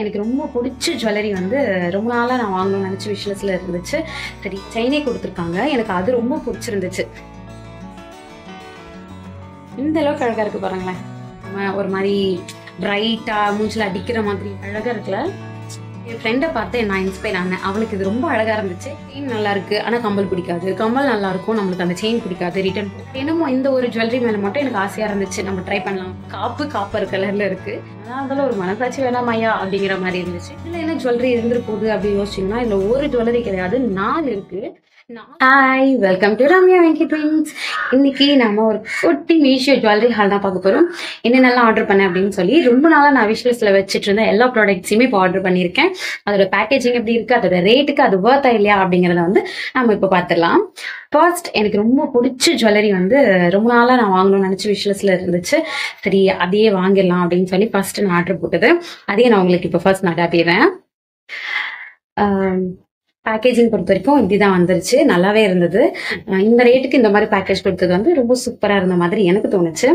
எனக்கு ரொம்ப பிடிச்ச ஜுவல்லரி வந்து ரொம்ப நாளாக நான் வாங்கணும்னு நினச்ச விஷயத்தில் இருந்துச்சு. சரி, செயினே கொடுத்துருக்காங்க. எனக்கு அது ரொம்ப பிடிச்சிருந்துச்சு. இந்த அளவுக்கு அழகாக இருக்குது பாருங்களேன். ஒரு மாதிரி பிரைட்டாக மூஞ்சில் அடிக்கிற மாதிரி அழகாக இருக்குல்ல. என் ஃப்ரெண்டை பார்த்து நான் இன்ஸ்பயர் ஆனேன். அவளுக்கு இது ரொம்ப அழகாக இருந்துச்சு. செயின் நல்லா இருக்குது, ஆனால் கம்பல் பிடிக்காது. கம்பல் நல்லா இருக்கும், நம்மளுக்கு அந்த செயின் பிடிக்காது. ரிட்டர்ன் என்னமோ இந்த ஒரு ஜுவல்லரி மேலே மட்டும் எனக்கு ஆசையாக இருந்துச்சு. நம்ம ட்ரை பண்ணலாம். காப்பர் கலரில் இருக்குது. அதான் அதில் ஒரு மனசாட்சி வேணாமையா அப்படிங்கிற மாதிரி இருந்துச்சு. இதில் என்ன ஜுவல்லரி இருந்துட்டு போகுது அப்படின்னு யோசிச்சிங்கன்னா, இதில் ஒரு ஜுவல்லரி கிடையாது, 4 இருக்குது. Hi, welcome to Ramya Venky twins. இன்னைக்கு நம்ம ஒரு குட்டி மீஷோ ஜுவல்லரி ஹால் தான் பார்க்க போகிறோம். என்னென்னலாம் ஆர்டர் பண்ணேன் அப்படின்னு சொல்லி ரொம்ப நாளாக நான் விஷயத்தில் வச்சுட்டு இருந்த எல்லா ப்ராடக்ட்ஸுமே இப்போ ஆர்டர் பண்ணியிருக்கேன். அதோட பேக்கேஜிங் எப்படி இருக்குது, அதோட ரேட்டுக்கு அது வர்த்தா இல்லையா அப்படிங்கிறத வந்து நம்ம இப்போ பார்த்துடலாம். ஃபர்ஸ்ட், எனக்கு ரொம்ப பிடிச்ச ஜுவல்லரி வந்து ரொம்ப நாளாக நான் வாங்கணும்னு நினச்ச விஷயத்தில் இருந்துச்சு. சரி, அதையே வாங்கிடலாம் அப்படின்னு சொல்லி ஃபர்ஸ்ட் நான் ஆர்டர் போட்டது. அதையே நான் உங்களுக்கு இப்போ ஃபர்ஸ்ட் நான் காட்டிடுறேன். பேக்கேஜிங் பொறுத்த வரைக்கும் இப்படிதான் வந்துருச்சு. நல்லாவே இருந்தது. இந்த ரேட்டுக்கு இந்த மாதிரி பேக்கேஜ் கொடுத்தது வந்து ரொம்ப சூப்பரா இருந்த மாதிரி எனக்கு தோணுச்சு.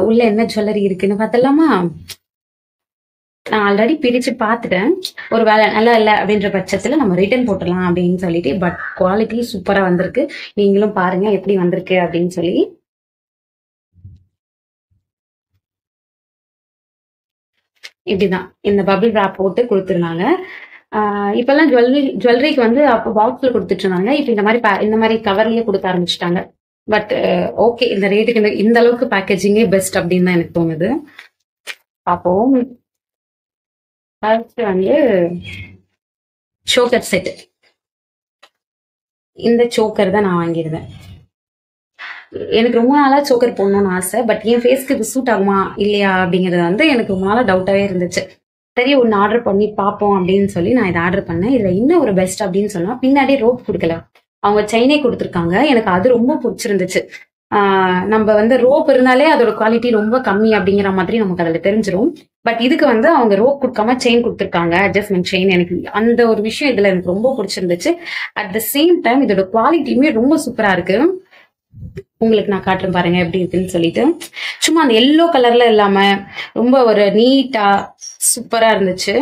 உள்ள என்ன ஜுவல்லரி இருக்குன்னு பார்த்தலாமா? நான் ஆல்ரெடி பிரிச்சு பார்த்துட்டேன். ஒரு வேலை நல்லா இல்லை அப்படின்ற பட்சத்துல நம்ம ரிட்டர்ன் போட்டுடலாம் அப்படின்னு சொல்லிட்டு, பட் குவாலிட்டி சூப்பரா வந்திருக்கு. நீங்களும் பாருங்க எப்படி வந்திருக்கு அப்படின்னு சொல்லி. இப்படிதான் இந்த பபிள் ராப் போட்டு கொடுத்துருந்தாங்க. இப்பெல்லாம் ஜுவல்லரிக்கு வந்து அப்போ பாக்ஸ்ல கொடுத்துட்டு இருந்தாங்க. இப்போ இந்த மாதிரி கவர்லயே கொடுக்க ஆரம்பிச்சிட்டாங்க. பட் ஓகே, இந்த ரேட்டுக்கு இந்த அளவுக்கு பேக்கேஜிங்கே பெஸ்ட் அப்படின்னு தான் எனக்கு தோணுது. பார்ப்போம். ஃபர்ஸ்ட் வந்து சோக்கர் செட். இந்த சோக்கர் தான் நான் வாங்கியிருந்தேன். எனக்கு ரொம்ப நாளா சோக்கர் போடணும்னு ஆசை. பட் என் ஃபேஸ்க்கு இது சூட் ஆகுமா இல்லையா அப்படிங்கிறது வந்து எனக்கு ரொம்ப நாளா டவுட்டாவே இருந்துச்சு. சரி, ஒன்று ஆர்டர் பண்ணி பார்ப்போம் அப்படின்னு சொல்லி நான் இதை ஆர்டர் பண்ணேன். இதில் இன்னும் ஒரு பெஸ்ட் அப்படின்னு சொன்னால், பின்னாடி ரோப் கொடுக்கல, அவங்க செயினே கொடுத்துருக்காங்க. எனக்கு அது ரொம்ப பிடிச்சிருந்துச்சு. நம்ம வந்து ரோப் இருந்தாலே அதோட குவாலிட்டி ரொம்ப கம்மி அப்படிங்கிற மாதிரி நமக்கு அதில் தெரிஞ்சிடும். பட் இதுக்கு வந்து அவங்க ரோப் கொடுக்காம செயின் கொடுத்துருக்காங்க, அட்ஜஸ்ட்மெண்ட் செயின். எனக்கு அந்த ஒரு விஷயம் இதில் எனக்கு ரொம்ப பிடிச்சிருந்துச்சு. அட் த சேம் டைம் இதோட குவாலிட்டியுமே ரொம்ப சூப்பராக இருக்கு. உங்களுக்கு நான் காட்டுறேன் பாருங்க எப்படி இருக்குன்னு சொல்லிட்டு. சும்மா அந்த எல்லோ கலர்ல இல்லாம ரொம்ப ஒரு நீட்டா சூப்பரா இருந்துச்சு.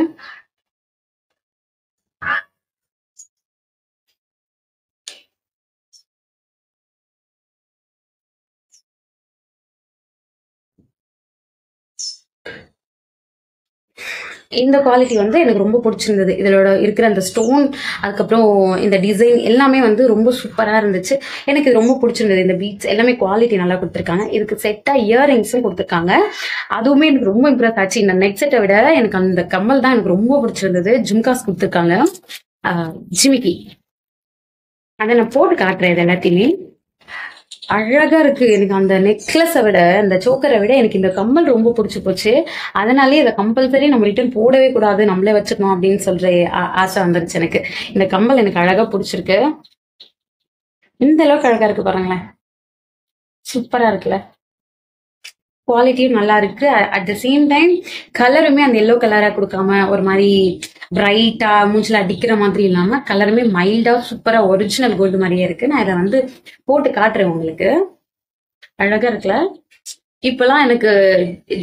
இந்த குவாலிட்டி வந்து எனக்கு ரொம்ப பிடிச்சிருந்தது. இதோட இருக்கிற அந்த ஸ்டோன், அதுக்கப்புறம் இந்த டிசைன் எல்லாமே வந்து ரொம்ப சூப்பரா இருந்துச்சு. எனக்கு இது ரொம்ப பிடிச்சிருந்தது. இந்த பீட்ஸ் எல்லாமே குவாலிட்டி நல்லா கொடுத்துருக்காங்க. இதுக்கு செட்டா இயரிங்ஸும் கொடுத்துருக்காங்க. அதுவுமே எனக்கு ரொம்ப இம்ப்ரெஸ் ஆச்சு. இந்த நெக் செட்டை விட எனக்கு அந்த கம்மல் தான் எனக்கு ரொம்ப பிடிச்சிருந்தது. ஜும்காஸ் கொடுத்துருக்காங்க, ஜிமிக்கி. அதை நான் போட்டு காட்டுறேன். இது எல்லாத்தையுமே அழகா இருக்கு. எனக்கு அந்த நெக்லஸை விட, அந்த சோக்கரை விட எனக்கு இந்த கம்மல் ரொம்ப பிடிச்சி போச்சு. அதனாலேயே இதை கம்பல்சரி நம்ம ரிட்டர்ன் போடவே கூடாது, நம்மளே வச்சுக்கணும் அப்படின்னு சொல்ற ஆசை வந்துருச்சு எனக்கு. இந்த கம்மல் எனக்கு அழகா பிடிச்சிருக்கு. இந்த அளவுக்கு அழகா இருக்கு பாருங்களேன். சூப்பரா இருக்குல்ல. குவாலிட்டியும் நல்லா இருக்கு. அட் த சேம் டைம் கலருமே அந்த எல்லோ கலரா கொடுக்காம ஒரு மாதிரி பிரைட்டா மூஞ்சில அடிக்கிற மாதிரி இல்லாம கலருமே மைல்டா சூப்பரா ஒரிஜினல் கோல்டு மாதிரியே இருக்கு. நான் இதை வந்து போட்டு காட்டுறேன் உங்களுக்கு. அழகா இருக்குல்ல. இப்பெல்லாம் எனக்கு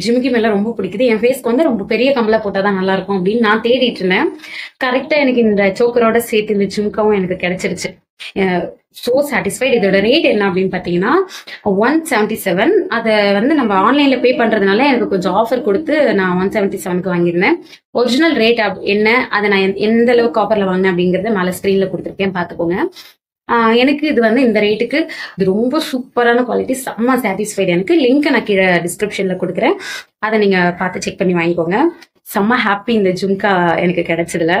ஜிமிக்கி மேல ரொம்ப பிடிக்குது. என் ஃபேஸ்க்கு வந்து ரொம்ப பெரிய கம்மலா போட்டாதான் நல்லா இருக்கும் அப்படின்னு நான் தேடிட்டு இருந்தேன். கரெக்டா எனக்கு இந்த சோக்கரோட சேர்த்து இந்த ஜிம்காவும் எனக்கு கிடைச்சிருச்சு. So satisfied. இதோட ரேட் என்ன அப்படின்னு பார்த்தீங்கன்னா 177. அதை வந்து நம்ம ஆன்லைன்ல பே பண்றதுனால எனக்கு கொஞ்சம் ஆஃபர் கொடுத்து நான் 177க்கு வாங்கியிருந்தேன். ஒரிஜினல் ரேட் என்ன, அதை நான் எந்த அளவுக்கு ஆஃபர்ல வாங்கினேன் அப்படிங்கறத மேல ஸ்கிரீன்ல கொடுத்துருக்கேன், பார்த்துக்கோங்க. எனக்கு இது வந்து இந்த ரேட்டுக்கு இது ரொம்ப சூப்பரான குவாலிட்டி, செம்ம சாட்டிஸ்ஃபைடு. எனக்கு லிங்க் நான் கீழே டிஸ்கிரிப்ஷன்ல கொடுக்குறேன், அதை நீங்க பார்த்து செக் பண்ணி வாங்கிக்கோங்க. செம்ம ஹாப்பி இந்த ஜும்கா எனக்கு கிடைச்சதுல.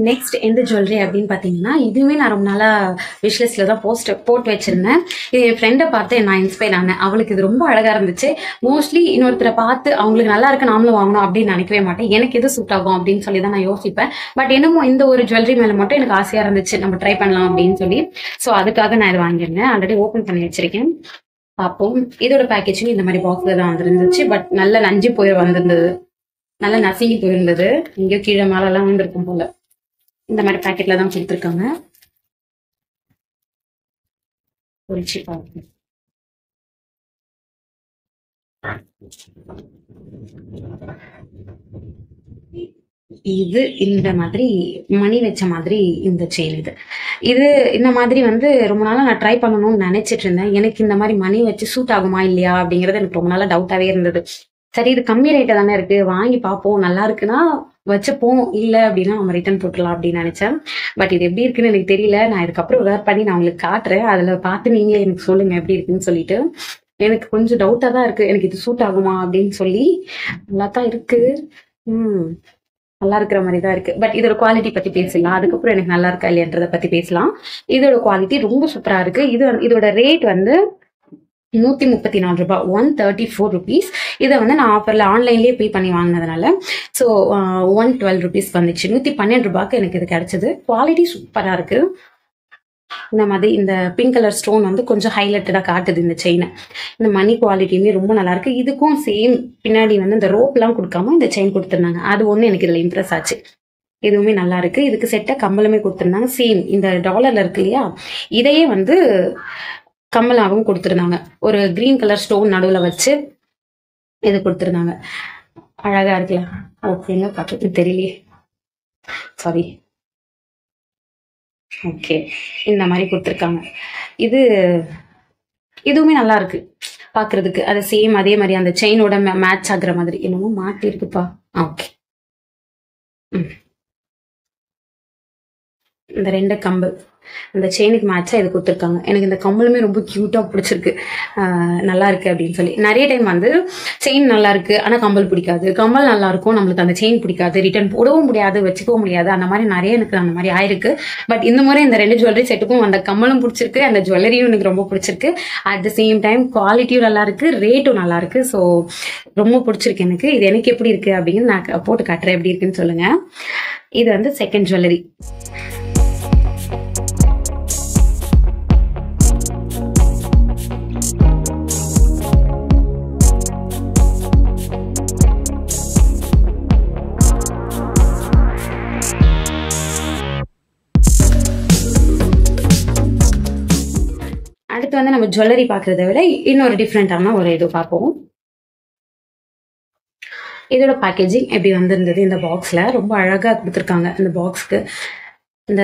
நெக்ஸ்ட் எந்த ஜுவல்லரி அப்படின்னு பார்த்தீங்கன்னா, இதுவுமே நான் ரொம்ப நாளா விஷ்லிஸ்ட்ல தான் போட்டு வச்சிருந்தேன். இது என் ஃப்ரெண்டை பார்த்து நான் இன்ஸ்பயர் ஆனேன். அவளுக்கு இது ரொம்ப அழகா இருந்துச்சு. மோஸ்ட்லி இன்னொருத்தரை பார்த்து அவங்களுக்கு நல்லா இருக்கு நாமளும் வாங்கணும் அப்படின்னு நினைக்கவே மாட்டேன். எனக்கு எது சூட் ஆகும் அப்படின்னு சொல்லி தான் நான் யோசிப்பேன். பட் என்னமோ இந்த ஒரு ஜுவல்லரி மேல மட்டும் எனக்கு ஆசையா இருந்துச்சு, நம்ம ட்ரை பண்ணலாம் அப்படின்னு சொல்லி. ஸோ அதுக்காக நான் இதை வாங்கியிருந்தேன். ஆல்ரெடி ஓப்பன் பண்ணி வச்சிருக்கேன், பார்ப்போம். இதோட பேக்கேஜிங் இந்த மாதிரி பாக்ஸ்ல தான் வந்துருந்துச்சு. பட் நல்ல நஞ்சு போய் வந்திருந்தது. நல்லா நசுங்கி போயிருந்தது. எங்கேயோ கீழே மேல எல்லாம் விழுந்திருக்கும் போல. இந்த மாதிரி பேக்கெட்ல தான் கொடுத்துருக்காங்க. ஒழிச்சு பாருங்க. இது இந்த மாதிரி மணி வச்ச மாதிரி இந்த செயின் இது இது இந்த மாதிரி வந்து ரொம்ப நாளா நான் ட்ரை பண்ணணும்னு நினைச்சிட்டு இருந்தேன். எனக்கு இந்த மாதிரி மணி வச்சு சூட் ஆகுமா இல்லையா அப்படிங்கறது எனக்கு ரொம்ப நாளா டவுட்டாவே இருந்தது. சரி இது கம்மி ரேட்டா தானே இருக்கு, வாங்கி பார்ப்போம், நல்லா இருக்குன்னா வச்சுப்போம், இல்ல அப்படின்னா நம்ம ரிட்டர்ன் போட்டுலாம் அப்படின்னு நினைச்சேன். பட் இது எப்படி இருக்குன்னு எனக்கு தெரியல. நான் இதுக்கப்புறம் வேர் பண்ணி நான் உங்களுக்கு காட்டுறேன். அதுல பார்த்து நீங்களே எனக்கு சொல்லுங்க எப்படி இருக்குன்னு சொல்லிட்டு. எனக்கு கொஞ்சம் டவுட்டா தான் இருக்கு, எனக்கு இது சூட் ஆகுமா அப்படின்னு சொல்லி. நல்லா தான் இருக்கு. நல்லா இருக்கிற மாதிரி தான் இருக்கு. பட் இதோட குவாலிட்டி பத்தி பேசலாம், அதுக்கப்புறம் எனக்கு நல்லா இருக்கா இல்லையன்றதை பத்தி பேசலாம். இதோட குவாலிட்டி ரொம்ப சூப்பரா இருக்கு. இதோட ரேட் வந்து 134 ரூபாய், 134 rupees. இதை வந்து நான் ஆஃபர்ல ஆன்லைன்லயே பே பண்ணி வாங்கினதுனால ஸோ 112 rupees வந்துச்சு. 112 ரூபாய்க்கு எனக்கு இது கிடைச்சது. குவாலிட்டி சூப்பரா இருக்கு. இந்த மாதிரி இந்த பிங்க் கலர் ஸ்டோன் வந்து கொஞ்சம் ஹைலைட்டடா காட்டுது இந்த செயினை. இந்த மணி குவாலிட்டியுமே ரொம்ப நல்லா இருக்கு. இதுக்கும் சேம் பின்னாடி வந்து இந்த ரோப் எல்லாம் கொடுக்காம இந்த செயின் கொடுத்துருந்தாங்க. அது ஒண்ணு எனக்கு இதுல இம்ப்ரெஸ் ஆச்சு. இதுவுமே நல்லா இருக்கு. இதுக்கு செட்டா கம்பளமே கொடுத்துருந்தாங்க. சேம் இந்த டாலர்ல இருக்கு இல்லையா, இதையே வந்து கம்மலாகவும் கொடுத்துருந்தாங்க. ஒரு கிரீன் கலர் ஸ்டோன் நடுவுல வச்சு இது கொடுத்துருந்தாங்க. அழகா இருக்குல்ல. ஓகேங்க, பார்த்து தெரியலையே, சாரி. ஓகே, இந்த மாதிரி கொடுத்துருக்காங்க. இதுவுமே நல்லா இருக்கு பாக்குறதுக்கு. அது சேம் அதே மாதிரி அந்த செயினோட மேட்ச் ஆகுற மாதிரி என்னமோ மாட்டி இருக்குப்பா. ஓகே, இந்த 2 கம்பு இந்த செயினுக்கு மேட்சா இது கொடுத்துருக்காங்க. எனக்கு இந்த கம்பலுமே ரொம்ப கியூட்டா பிடிச்சிருக்கு. நல்லா இருக்கு அப்படின்னு சொல்லி. நிறைய டைம் வந்து செயின் நல்லா இருக்கு ஆனா கம்பல் பிடிக்காது, கம்பல் நல்லா இருக்கும் நம்மளுக்கு அந்த செயின் பிடிக்காது, ரிட்டர்ன் போடவும் முடியாது, வச்சுக்கவும் முடியாது. அந்த மாதிரி நிறைய எனக்கு அந்த மாதிரி ஆயிருக்கு. பட் இந்த முறை இந்த 2 ஜுவல்லரி செட்டுக்கும் அந்த கம்மலும் பிடிச்சிருக்கு, அந்த ஜுவல்லரியும் எனக்கு ரொம்ப பிடிச்சிருக்கு. அட் த சேம் டைம் குவாலிட்டியும் நல்லா இருக்கு, ரேட்டும் நல்லா இருக்கு. ஸோ ரொம்ப பிடிச்சிருக்கு எனக்கு. இது எனக்கு எப்படி இருக்கு அப்படின்னு நான் போட்டு காட்டுறேன், எப்படி இருக்குன்னு சொல்லுங்க. இது வந்து செகண்ட் ஜுவல்லரி. அடுத்து வந்து நம்ம ஜுவல்லரி பாக்குறத விட இன்னொரு டிஃப்ரெண்டான ஒரு இது பார்ப்போம். இதோட பேக்கேஜிங் எப்படி வந்திருந்தது, இந்த பாக்ஸ்ல ரொம்ப அழகா கொடுத்துருக்காங்க. இந்த பாக்ஸ்க்கு இந்த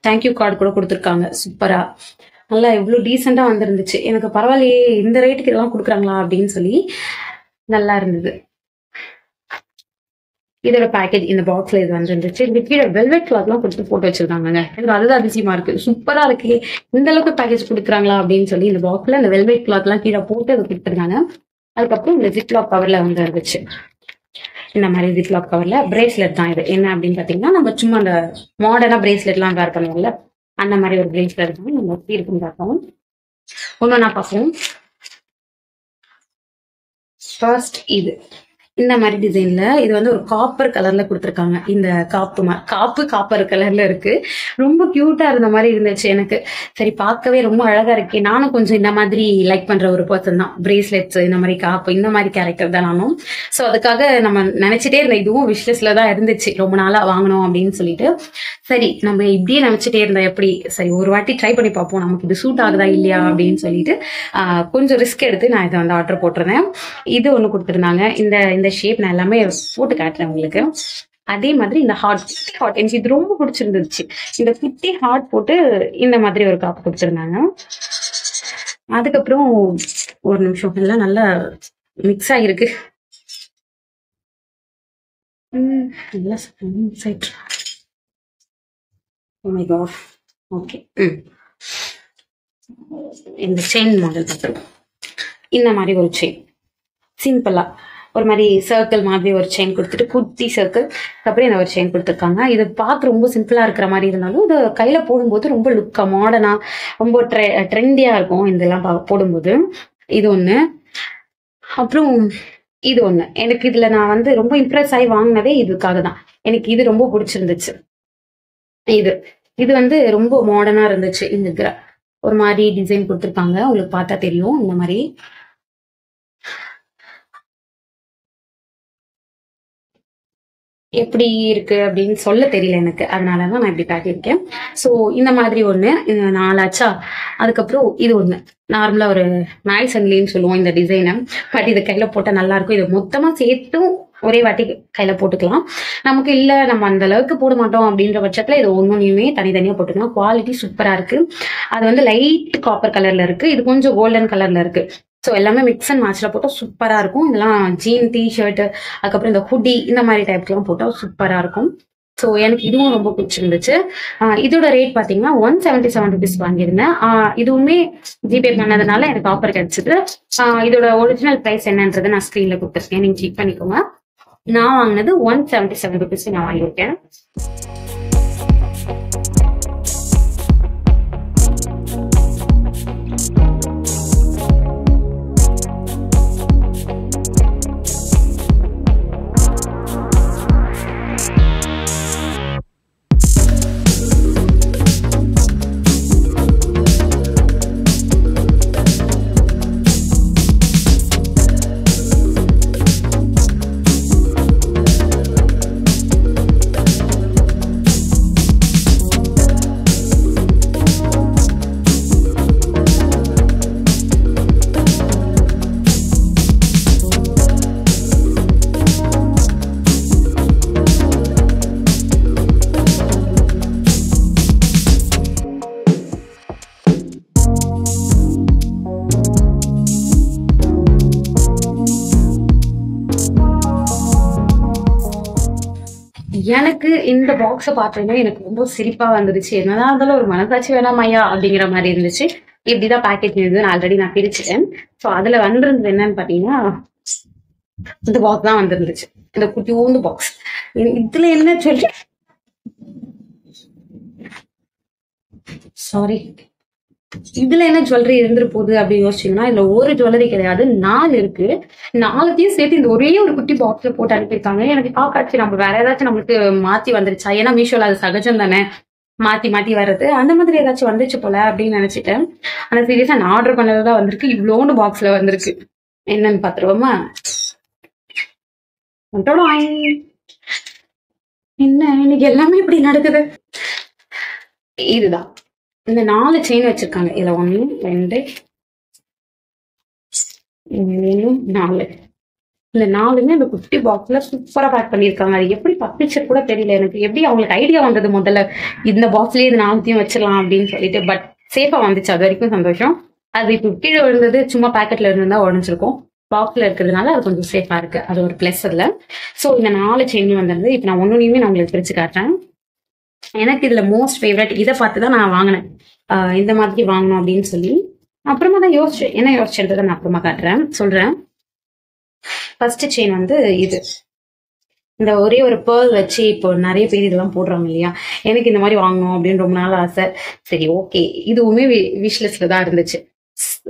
தேங்க்யூ கார்டு கூட கொடுத்துருக்காங்க. சூப்பரா நல்லா இவ்வளோ டீசெண்டா வந்திருந்துச்சு. எனக்கு பரவாயில்லையே இந்த ரேட்டுக்கு இதெல்லாம் கொடுக்குறாங்களா அப்படின்னு சொல்லி நல்லா இருந்தது. இதோட பேக்கேஜ் இந்த பாக்ஸ்ல இது வந்துருந்துச்சு. இந்த கீழே வெல்வெட் கிளாத் எல்லாம் கொடுத்து போட்டு வச்சிருக்காங்க. எனக்கு அதுதான் அதிசயமா இருக்கு. சூப்பரா இருக்கு, இந்த அளவுக்கு பேக்கேஜ் கொடுக்குறாங்களா அப்படின்னு சொல்லி இந்த பாக்ஸ்ல இந்த வெல்வெட் கிளாத் எல்லாம் கீழே போட்டு அதை கொடுத்துருக்காங்க. அதுக்கப்புறம் இந்த ஜிப்லாக் கவர்ல வந்து இருந்துச்சு. இந்த மாதிரி ஜிப்லாக் கவர்ல பிரேஸ்லெட் தான். இது என்ன அப்படின்னு பாத்தீங்கன்னா, நம்ம சும்மா அந்த மாடர்னா பிரேஸ்லெட் எல்லாம் வேர் பண்ணுவோம்ல, அந்த மாதிரி ஒரு பிரேஸ்லெட் தான். நம்ம எப்படி இருக்குன்னு பார்ப்போம், ஒன்னொன்னா பார்ப்போம். ஃபர்ஸ்ட் இது இந்த மாதிரி டிசைன்ல இது வந்து ஒரு காப்பர் கலர்ல கொடுத்துருக்காங்க. இந்த காப்பர் கலர்ல இருக்கு. ரொம்ப கியூட்டா இருந்த மாதிரி இருந்துச்சு எனக்கு. சரி பார்க்கவே ரொம்ப அழகா இருக்கு. நானும் கொஞ்சம் இந்த மாதிரி லைக் பண்ற ஒரு பர்சன் தான். பிரேஸ்லெட்ஸ் இந்த மாதிரி காப்பு இந்த மாதிரி கேரக்டர் தான் நானும். ஸோ அதுக்காக நம்ம நினைச்சிட்டே இருந்தேன். இதுவும் விஷ்லிஸ்ட்ல தான் இருந்துச்சு ரொம்ப நாளா வாங்கணும் அப்படின்னு சொல்லிட்டு. சரி நம்ம இப்படியே நினைச்சிட்டே இருந்தா எப்படி, சரி ஒரு வாட்டி ட்ரை பண்ணி பார்ப்போம் நமக்கு இது சூட் ஆகுதா இல்லையா அப்படின்னு சொல்லிட்டு கொஞ்சம் ரிஸ்க் எடுத்து நான் இதை வந்து ஆர்டர் போட்டிருந்தேன். இது ஒன்று கொடுத்துருந்தாங்க. இந்த ஷேப் நான் எல்லாமே போட்டு காட்டுறேன் உங்களுக்கு. அதே மாதிரி இந்த ஹார்ட் எனக்கு இது ரொம்ப பிடிச்சிருந்துச்சு. இந்த குட்டி ஹார்ட் போட்டு இந்த மாதிரி ஒரு காப்பு கொடுத்துருந்தாங்க. அதுக்கப்புறம் ஒரு நிமிஷம், எல்லாம் நல்லா மிக்ஸ் ஆகிருக்கு. ஓகே, இந்த செயின் மாடல் பார்த்துருக்கோம். இந்த மாதிரி ஒரு செயின் சிம்பிளா ஒரு மாதிரி சர்க்கிள் மாதிரி ஒரு செயின் கொடுத்துட்டு, குட்டி சர்க்கிள், அப்புறம் இந்த ஒரு செயின் கொடுத்துருக்காங்க. இது பார்க்க ரொம்ப சிம்பிளா இருக்கிற மாதிரி இருந்தாலும் இது கையில போடும்போது ரொம்ப லுக்கா மாடர்னா ரொம்ப ட்ரெண்டியா இருக்கும் இதெல்லாம் போடும்போது. இது ஒண்ணு. அப்புறம் இது ஒண்ணு. எனக்கு இதுல நான் வந்து ரொம்ப இம்ப்ரெஸ் ஆகி வாங்கினதே இதுக்காக தான். எனக்கு இது ரொம்ப பிடிச்சிருந்துச்சு. இது வந்து ரொம்ப மாடர்னா இருந்துச்சு. இந்த ஒரு மாதிரி டிசைன் கொடுத்துருக்காங்க, உங்களுக்கு பார்த்தா தெரியும். இந்த மாதிரி எப்படி இருக்கு அப்படின்னு சொல்ல தெரியல எனக்கு, அதனாலதான் நான் இப்படி காட்டியிருக்கேன். ஸோ இந்த மாதிரி ஒண்ணு, இது 4 ஆச்சா. அதுக்கப்புறம் இது ஒண்ணு, நார்மலா ஒரு மேல் சங்கிலின்னு சொல்லுவோம் இந்த டிசைனை. பட் இது கையில போட்டா நல்லா இருக்கும். இது மொத்தமா சேர்த்தும் ஒரே வாட்டி கையில போட்டுக்கலாம். நமக்கு இல்ல நம்ம அந்த அளவுக்கு போட மாட்டோம் அப்படின்ற பட்சத்துல இது ஒன்னொன்னையுமே தனித்தனியா போட்டுக்கலாம். குவாலிட்டி சூப்பரா இருக்கு. அது வந்து லைட் காப்பர் கலர்ல இருக்கு, இது கொஞ்சம் கோல்டன் கலர்ல இருக்கு. ஸோ எல்லாமே மிக்ஸ் அண்ட் மேட்ச்ல போட்டால் சூப்பரா இருக்கும். இதெல்லாம் ஜீன் டிஷர்ட், அதுக்கப்புறம் இந்த ஹுடி இந்த மாதிரி டைப்லாம் போட்டால் சூப்பரா இருக்கும். ஸோ எனக்கு இதுவும் ரொம்ப பிடிச்சிருந்துச்சு. இதோட ரேட் பார்த்தீங்கன்னா 177 rupees வாங்கியிருந்தேன். இதுவுமே ஜிபே பண்ணதுனால எனக்கு ஆஃபர் கிடைச்சிது. இதோட ஒரிஜினல் ப்ரைஸ் என்னன்றதை நான் ஸ்க்ரீன்ல கொடுத்துருக்கேன், நீங்க செக் பண்ணிக்கோங்க. நான் வாங்கினது 177 rupees நான் வாங்கியிருக்கேன். எனக்கு இந்த பாக்ஸை பார்த்தோன்னே எனக்கு ரொம்ப சிரிப்பா வந்துருச்சு. என்னதான் இருந்தாலும் ஒரு மனசாட்சி வேணாமையா அப்படிங்கிற மாதிரி இருந்துச்சு. இப்படிதான் பேக்கேஜ் இருந்தது, ஆல்ரெடி நான் பிரிச்சுட்டேன். ஸோ அதுல வந்திருந்தது என்னன்னு பாத்தீங்கன்னா இந்த பாக்ஸ் தான் வந்திருந்துச்சு, இந்த குட்டியூண்டு பாக்ஸ். இதுல என்ன சொல்லி சாரி இதுல என்ன ஜுவல்லரி இருந்துட்டு போகுது அப்படின்னு யோசிச்சீங்கன்னா, இதுல ஒரு ஜுவல்லரி கிடையாது, 4 இருக்கு. 4த்தையும் சேர்த்து இந்த ஒரே ஒரு குட்டி பாக்ஸ்ல போட்டு அனுப்பியிருக்காங்க. எனக்கு காக்காச்சு நம்ம வேற ஏதாச்சும் நம்மளுக்கு மாத்தி வந்துருச்சா, ஏன்னா மீஷோல அது சகஜம் தானே மாத்தி மாத்தி வர்றது, அந்த மாதிரி ஏதாச்சும் வந்துச்சு போல அப்படின்னு நினைச்சிட்டேன். ஆனா சீரியஸா நான் ஆர்டர் பண்ணதுதான் வந்திருக்கு, இவ்வளோன்னு பாக்ஸ்ல வந்திருக்கு. என்னன்னு பாத்துருவோமா? என்ன இன்னைக்கு எல்லாமே இப்படி நடக்குது. இதுதான் இந்த 4 செயின் வச்சிருக்காங்க. இதுல 1 2 3 4, இந்த 4மே இந்த குட்டி பாக்ஸ்ல சூப்பரா பேக் பண்ணிருக்காங்க. அது எப்படி பத்துச்சு கூட தெரியல எனக்கு. எப்படி அவங்களுக்கு ஐடியா வந்தது முதல்ல இந்த பாக்ஸ்லயே இது 4த்தையும் வச்சிடலாம் அப்படின்னு சொல்லிட்டு. பட் சேஃபா வந்துச்சு, அது வரைக்கும் சந்தோஷம். அது இப்போ கீழே விழுந்தது சும்மா பேக்கெட்ல இருந்தா உடஞ்சிருக்கும், பாக்ஸ்ல இருக்கிறதுனால அது கொஞ்சம் சேஃபா இருக்கு, அது ஒரு பிளஸ் அதுல. ஸோ இந்த 4 செயின் வந்திருந்து இப்போ நான் ஒன்னொன்னையுமே நான் உங்களுக்கு பிரிச்சு காட்டுறேன். எனக்கு இதுல மோஸ்ட் ஃபேவரட் இதை பார்த்துதான் நான் வாங்கினேன், இந்த மாதிரி வாங்கணும் அப்படின்னு சொல்லி. அப்புறமா தான் யோசிச்சேன், என்ன யோசிச்சேன்றதை நான் அப்புறமா காட்டுறேன் சொல்றேன். ஃபர்ஸ்ட் செயின் வந்து இது, இந்த ஒரே ஒரு பேர்ல் வச்சு இப்போ நிறைய பேர் இதெல்லாம் போடுறாங்க இல்லையா, எனக்கு இந்த மாதிரி வாங்கணும் அப்படின்னு ரொம்ப நாள் ஆசை. சரி ஓகே, இதுவுமே விஷ் தான் இருந்துச்சு.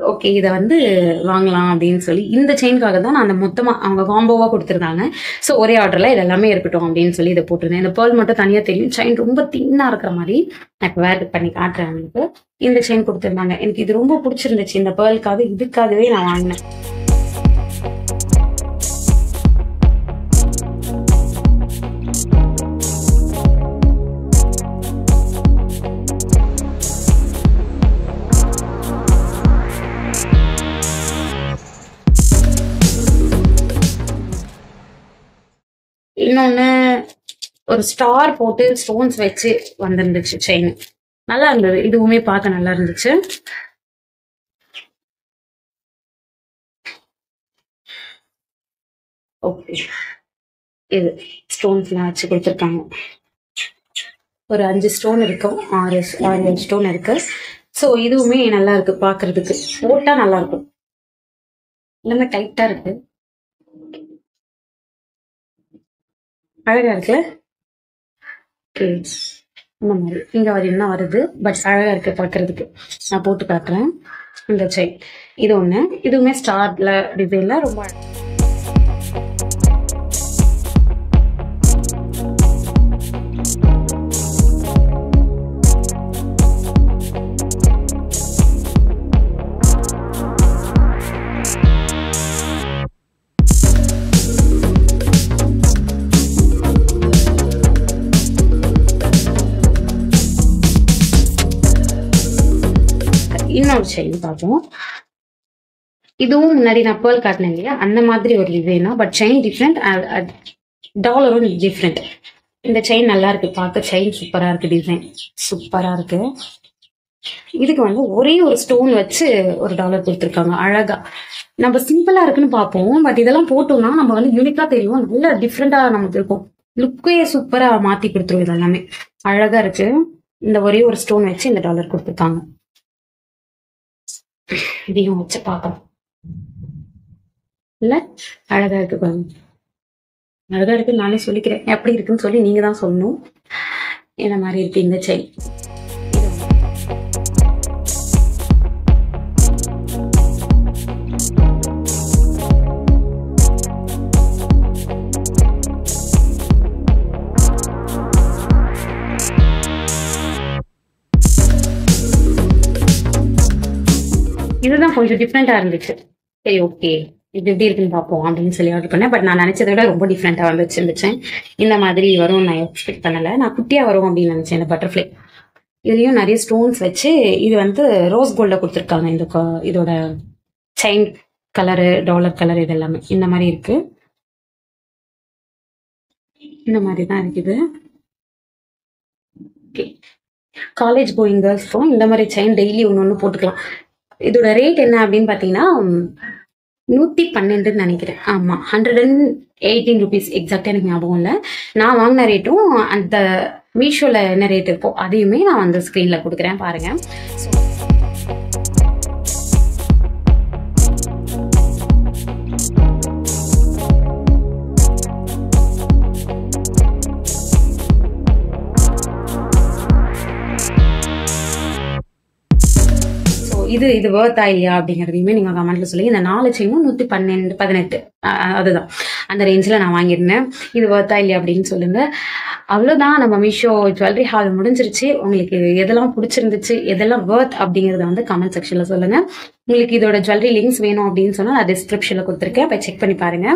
ஓகே இதை வந்து வாங்கலாம் அப்படின்னு சொல்லி இந்த செயின்காக தான் நான் அந்த மொத்தமா அவங்க காம்போவா கொடுத்துருந்தாங்க. ஸோ ஒரே ஆர்டர்ல இது எல்லாமே இருக்கட்டும் அப்படின்னு சொல்லி இதை போட்டிருந்தேன். இந்த பேர்ல் மட்டும் தனியா தெரியும், செயின் ரொம்ப தின்னா இருக்கிற மாதிரி. நான் இப்போ வேர் பண்ணி காட்டுறேன் உங்களுக்கு. இந்த செயின் கொடுத்துருந்தாங்க, எனக்கு இது ரொம்ப பிடிச்சிருந்துச்சு. இந்த பேர்லுக்காக இதுக்காகவே நான் வாங்கினேன். இன்னொன்னு ஒரு ஸ்டார் போட்டு ஸ்டோன்ஸ் வச்சு வந்திருந்துச்சு செயின், நல்லா இருந்தது. இதுவுமே பார்க்க நல்லா இருந்துச்சு. ஓகே இது ஸ்டோன்ஸ்லாம் வச்சு கொடுத்துருக்காங்க. ஒரு 5 ஸ்டோன் இருக்கும், 6 ஸ்டோன் இருக்கு. ஸோ இதுவுமே நல்லா இருக்கு பார்க்கறதுக்கு, போட்டா நல்லா இருக்கும். எல்லாமே டைட்டா இருக்கு, அழகா இருக்குல்ல. இந்த மாதிரி இங்க வரையும் தான் வருது, பட் அழகா இருக்கு பார்க்கறதுக்கு. நான் போட்டு காட்டுறேன். இந்த செயின் இது ஒண்ணு, இதுவுமே ஸ்டார்ல டிசைன்ல ரொம்ப இன்னொரு செயின் பார்ப்போம். இதுவும் முன்னாடி நான் பேர்ல் காட்டினேன் இல்லையா, அந்த மாதிரி ஒரு டிசைன் தான். பட் செயின் டிஃப்ரெண்ட், டாலரும் டிஃப்ரெண்ட். இந்த செயின் நல்லா இருக்கு பார்க்க. செயின் சூப்பரா இருக்கு, டிசைன் சூப்பரா இருக்கு. இதுக்கு வந்து ஒரே ஒரு ஸ்டோன் வச்சு ஒரு டாலர் கொடுத்துருக்காங்க அழகா. நம்ம சிம்பிளா இருக்குன்னு பார்ப்போம், பட் இதெல்லாம் போட்டோம்னா நம்ம வந்து யூனிக்கா தெரியும், நல்ல டிஃப்ரெண்டா நமக்கு இருக்கும். லுக்கே சூப்பரா மாத்தி கொடுத்துரும். இது எல்லாமே அழகா இருக்கு. இந்த ஒரே ஒரு ஸ்டோன் வச்சு இந்த டாலர் கொடுத்துருக்காங்க. இதையும் வச்சு பார்க்கலாம் இல்ல, அழகா இருக்கு பாருங்க. அழகா இருக்குன்னு நானே சொல்லிக்கிறேன், எப்படி இருக்குன்னு சொல்லி நீங்க தான் சொல்லணும். என்ன மாதிரி இருக்கு இந்த செயின். இதுதான் கொஞ்சம் டிஃப்ரெண்டா இருந்துச்சு. சரி ஓகே, இது எப்படி இருக்குன்னு பார்ப்போம் அப்படின்னு சொல்லி ஆர்டர் பண்ணேன். பட் நான் நினைச்சதை விட ரொம்ப டிஃப்ரெண்டா வந்துச்சு. இந்த மாதிரி வரும் நான் எக்ஸ்பெக்ட் பண்ணல. நான் குட்டியா வரும் அப்படின்னு நினைச்சேன். இந்த பட்டர்ஃப்ளை இதுலயும் நிறைய ஸ்டோன்ஸ் வச்சு, இது வந்து ரோஸ் கோல்ட கொடுத்துருக்காங்க. இந்த இதோட செயின் கலரு, டாலர் கலர், இது எல்லாமே இந்த மாதிரி இருக்கு. இந்த மாதிரி தான் இருக்குது. ஓகே, காலேஜ் கோயிங் கேர்ள்ஸ்க்கும் இந்த மாதிரி செயின் டெய்லி ஒன்று போட்டுக்கலாம். இதோட ரேட் என்ன அப்படின்னு பார்த்தீங்கன்னா 112 நினைக்கிறேன். ஆமாம், 118 rupees எக்ஸாக்டாக எனக்கு ஞாபகம் இல்லை. நான் வாங்கின ரேட்டும் அந்த மீஷோவில் என்ன ரேட் இருக்கோ அதையுமே நான் வந்து ஸ்க்ரீனில் கொடுக்குறேன் பாருங்கள். இது வேர்த்தா இல்லையா அப்படிங்கிறதையுமே நீங்க கமெண்ட்ல சொல்லுங்க. இந்த 4 செயினும் 112, 18 அதுதான் அந்த ரேஞ்சில் நான் வாங்கியிருந்தேன். இது வேர்த்தா இல்லையா அப்படின்னு சொல்லுங்க. அவ்வளோதான், நம்ம மீஷோ ஜுவல்லரி ஹால் முடிஞ்சிருச்சு. உங்களுக்கு எதெல்லாம் பிடிச்சிருந்துச்சு, எதெல்லாம் வேர்த் அப்படிங்கிறத வந்து கமெண்ட் செக்ஷன்ல சொல்லுங்க. உங்களுக்கு இதோட ஜுவல்லரி லிங்க்ஸ் வேணும் அப்படின்னு சொன்னா நான் டிஸ்கிரிப்ஷன்ல கொடுத்துருக்கேன், போய் செக் பண்ணி பாருங்க.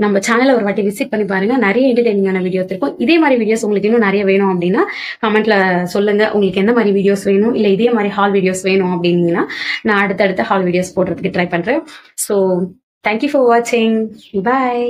நம்ம சேனலை ஒரு வாட்டி விசிட் பண்ணி பாருங்க, நிறைய என்டர்டெய்னிங்கான வீடியோஸ் இருக்கும். இதே மாதிரி வீடியோஸ் உங்களுக்கு இன்னும் நிறைய வேணும் அப்படின்னா கமெண்ட்ல சொல்லுங்க. உங்களுக்கு எந்த மாதிரி வீடியோஸ் வேணும், இல்லை இதே மாதிரி ஹால் வீடியோஸ் வேணும் அப்படின்னா நான் அடுத்தடுத்த ஹால் வீடியோஸ் போடுறதுக்கு ட்ரை பண்றேன். ஸோ தேங்க்யூ ஃபார் வாட்சிங். பாய்.